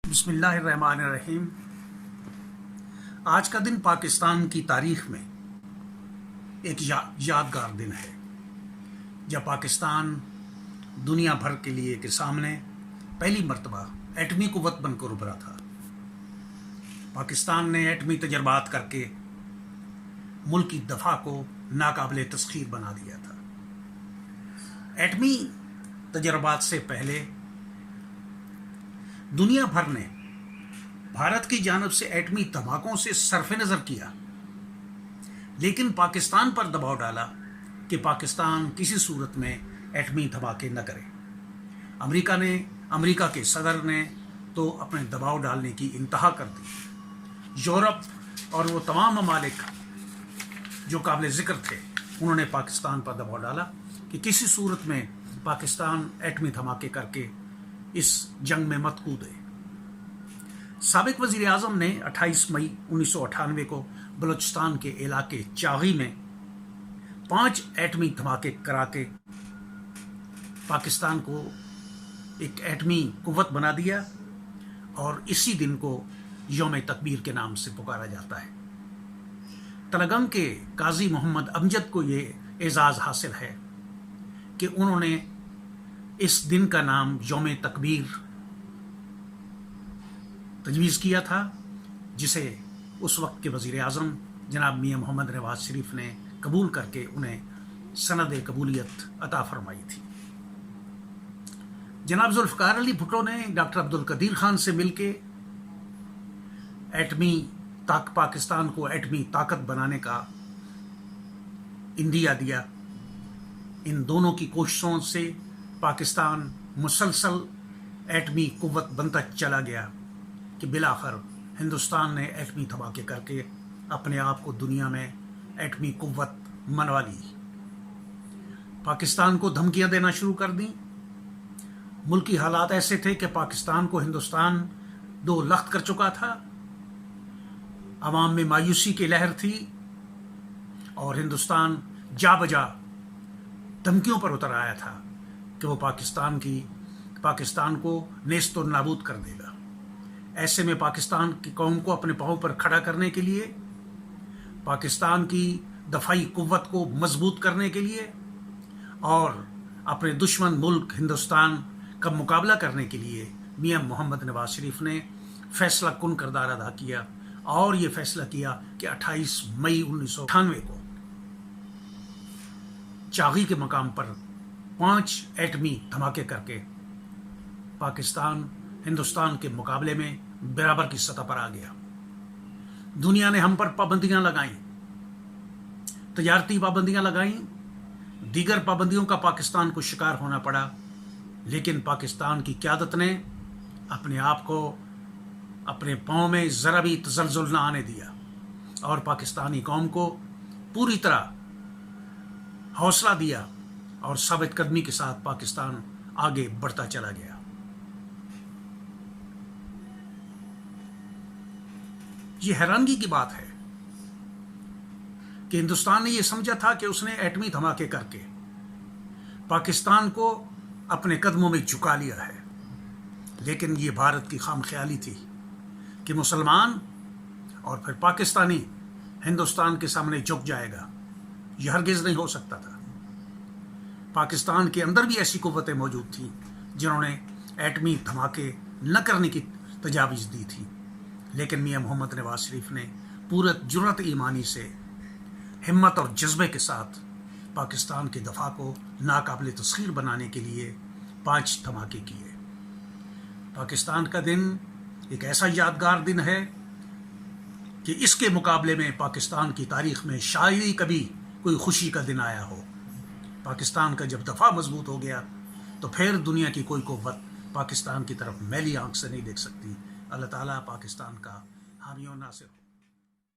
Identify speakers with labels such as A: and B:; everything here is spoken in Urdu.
A: بسم اللہ الرحمن الرحیم۔ آج کا دن پاکستان کی تاریخ میں ایک یادگار دن ہے، جب پاکستان دنیا بھر کے لیے کے سامنے پہلی مرتبہ ایٹمی قوت بن کر ابھرا تھا۔ پاکستان نے ایٹمی تجربات کر کے ملک کی دفاع کو ناقابل تسخیر بنا دیا تھا۔ ایٹمی تجربات سے پہلے دنیا بھر نے بھارت کی جانب سے ایٹمی دھماکوں سے صرف نظر کیا، لیکن پاکستان پر دباؤ ڈالا کہ پاکستان کسی صورت میں ایٹمی دھماکے نہ کرے۔ امریکہ کے صدر نے تو اپنے دباؤ ڈالنے کی انتہا کر دی۔ یورپ اور وہ تمام ممالک جو قابل ذکر تھے، انہوں نے پاکستان پر دباؤ ڈالا کہ کسی صورت میں پاکستان ایٹمی دھماکے کر کے اس جنگ میں مت کودے۔ سابق وزیر اعظم نے 28 مئی 1998 کو بلوچستان کے علاقے چاغی میں 5 ایٹمی دھماکے کرا کے پاکستان کو ایک ایٹمی قوت بنا دیا، اور اسی دن کو یوم تکبیر کے نام سے پکارا جاتا ہے۔ تلگنگ کے قاضی محمد امجد کو یہ اعزاز حاصل ہے کہ انہوں نے اس دن کا نام یوم تکبیر تجویز کیا تھا، جسے اس وقت کے وزیر اعظم جناب میاں محمد نواز شریف نے قبول کر کے انہیں سند قبولیت عطا فرمائی تھی۔ جناب ذوالفقار علی بھٹو نے ڈاکٹر عبدالقدیر خان سے مل کے پاکستان کو ایٹمی طاقت بنانے کا عندیہ دیا۔ ان دونوں کی کوششوں سے پاکستان مسلسل ایٹمی قوت بنتا چلا گیا کہ بالآخر ہندوستان نے ایٹمی دھماکے کر کے اپنے آپ کو دنیا میں ایٹمی قوت منوا لی۔ پاکستان کو دھمکیاں دینا شروع کر دیں۔ ملکی حالات ایسے تھے کہ پاکستان کو ہندوستان 2 لخت کر چکا تھا، عوام میں مایوسی کی لہر تھی، اور ہندوستان جا بجا دھمکیوں پر اتر آیا تھا کہ وہ پاکستان کو نیست و نابود کر دے گا۔ ایسے میں پاکستان کی قوم کو اپنے پاؤں پر کھڑا کرنے کے لیے، پاکستان کی دفاعی قوت کو مضبوط کرنے کے لیے، اور اپنے دشمن ملک ہندوستان کا مقابلہ کرنے کے لیے میاں محمد نواز شریف نے فیصلہ کن کردار ادا کیا، اور یہ فیصلہ کیا کہ 28 مئی 1998 کو چاغی کے مقام پر 5 ایٹمی دھماکے کر کے پاکستان ہندوستان کے مقابلے میں برابر کی سطح پر آ گیا۔ دنیا نے ہم پر پابندیاں لگائیں، تجارتی پابندیاں لگائیں، دیگر پابندیوں کا پاکستان کو شکار ہونا پڑا، لیکن پاکستان کی قیادت نے اپنے آپ کو اپنے پاؤں میں ذرا بھی تزلزل نہ آنے دیا، اور پاکستانی قوم کو پوری طرح حوصلہ دیا، اور ثابت قدمی کے ساتھ پاکستان آگے بڑھتا چلا گیا۔ یہ حیرانگی کی بات ہے کہ ہندوستان نے یہ سمجھا تھا کہ اس نے ایٹمی دھماکے کر کے پاکستان کو اپنے قدموں میں جھکا لیا ہے، لیکن یہ بھارت کی خام خیالی تھی کہ مسلمان اور پھر پاکستانی ہندوستان کے سامنے جھک جائے گا۔ یہ ہرگز نہیں ہو سکتا تھا۔ پاکستان کے اندر بھی ایسی قوتیں موجود تھیں جنہوں نے ایٹمی دھماکے نہ کرنے کی تجاویز دی تھی، لیکن میاں محمد نواز شریف نے پورا جرأت ایمانی سے، ہمت اور جذبے کے ساتھ پاکستان کے دفاع کو ناقابل تسخیر بنانے کے لیے 5 دھماکے کیے۔ پاکستان کا دن ایک ایسا یادگار دن ہے کہ اس کے مقابلے میں پاکستان کی تاریخ میں شاید ہی کبھی کوئی خوشی کا دن آیا ہو۔ پاکستان کا جب دفاع مضبوط ہو گیا تو پھر دنیا کی کوئی قوت پاکستان کی طرف میلی آنکھ سے نہیں دیکھ سکتی۔ اللہ تعالیٰ پاکستان کا حامی و ناصر ہو۔